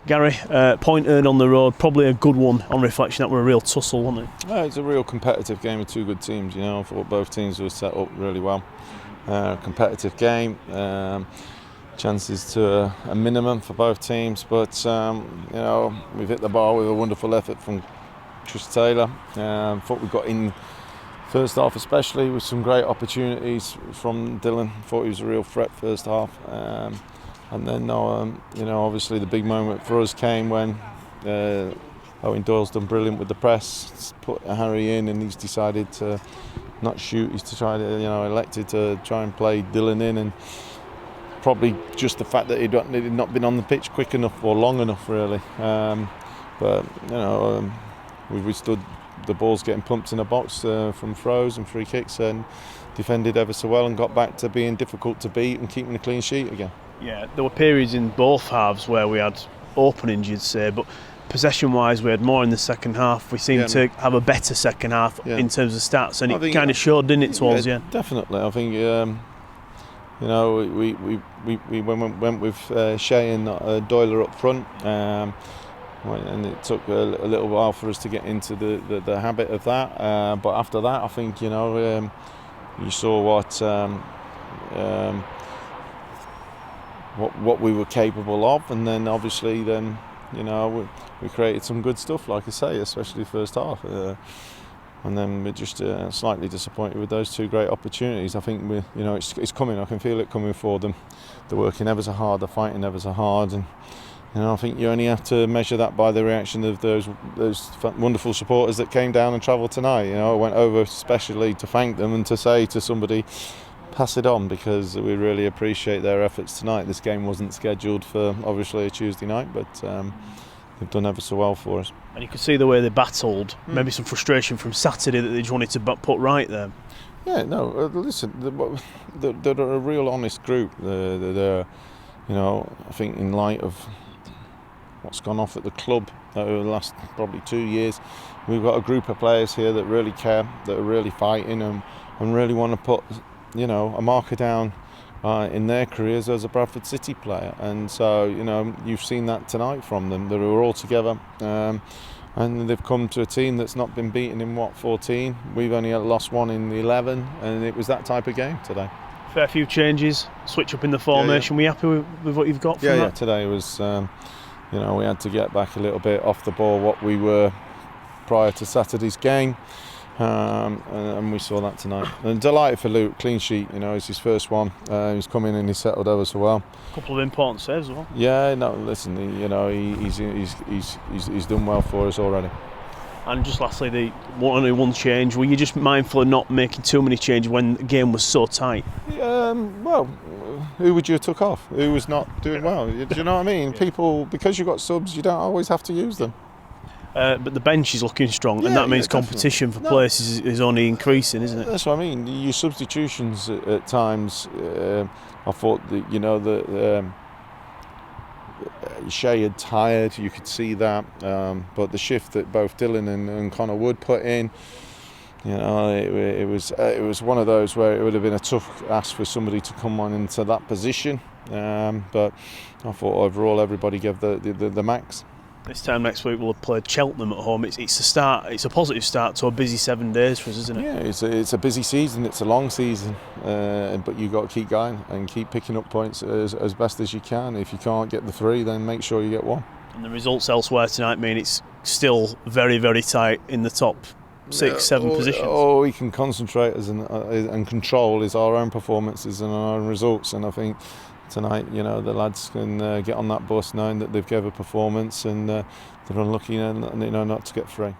Gary, point earned on the road, probably a good one on reflection. That were a real tussle, wasn't it? Yeah, it's a real competitive game with two good teams. I thought both teams were set up really well. Competitive game, chances to a minimum for both teams, but we've hit the bar with a wonderful effort from Chris Taylor. Thought we got in first half, especially with some great opportunities from Dylan. Thought he was a real threat first half. And then, obviously the big moment for us came when Owen Doyle's done brilliant with the press, put Harry in, and he's decided to not shoot. He's elected to try and play Dylan in, and probably just the fact that he'd not been on the pitch quick enough or long enough, really. We withstood the balls getting pumped in a box from throws and free kicks, and defended ever so well and got back to being difficult to beat and keeping a clean sheet again. Yeah, there were periods in both halves where we had openings, you'd say, but possession-wise we had more in the second half. We seemed to have a better second half in terms of stats, and it kind of showed, didn't it, towards the end? Definitely. I think we went with Shea and Doyler up front, and it took a little while for us to get into the habit of that. But after that, I think you saw what we were capable of, and then obviously we created some good stuff, like I say, especially the first half. And then we're just slightly disappointed with those two great opportunities. I think it's coming. I can feel it coming for them. They're working ever so hard. They're fighting ever so hard, and I think you only have to measure that by the reaction of those wonderful supporters that came down and travelled tonight. I went over especially to thank them and to say to somebody, pass it on, because we really appreciate their efforts tonight. This game wasn't scheduled for obviously a Tuesday night, but they've done ever so well for us. And you could see the way they battled, maybe some frustration from Saturday that they just wanted to put right there. Yeah, no, listen, they're a real honest group. They're I think in light of what's gone off at the club over the last probably 2 years, we've got a group of players here that really care, that are really fighting and really want to put a marker down in their careers as a Bradford City player. And so you've seen that tonight from them. They were all together, and they've come to a team that's not been beaten in 14. We've only lost one in the 11, and it was that type of game today. Fair few changes, switch up in the formation. Were you happy with what you've got from that? Yeah, today was we had to get back a little bit off the ball what we were prior to Saturday's game. And we saw that tonight. And delighted for Luke, clean sheet. It's his first one. He's come in and he's settled ever so well. A couple of important saves as well. Yeah, no, listen, he's done well for us already. And just lastly, the only one change. Were you just mindful of not making too many changes when the game was so tight? Well, who would you have took off? Who was not doing well? Do you know what I mean? People, because you've got subs, you don't always have to use them. But the bench is looking strong, and that means competition for places is only increasing, isn't it? That's what I mean. Your substitutions at times, I thought that Shea had tired. You could see that, but the shift that both Dylan and Connor Wood put in, it was one of those where it would have been a tough ask for somebody to come on into that position. But I thought overall everybody gave the max. This time next week we'll have played Cheltenham at home. It's a start. It's a positive start to a busy 7 days for us, isn't it? Yeah, it's a busy season. It's a long season, but you've got to keep going and keep picking up points as best as you can. If you can't get the 3, then make sure you get 1. And the results elsewhere tonight mean it's still very, very tight in the top 6, 7 positions. All we can concentrate and control is our own performances and our own results. And I think tonight, the lads can get on that bus knowing that they've given a performance, and they're unlucky, not to get 3.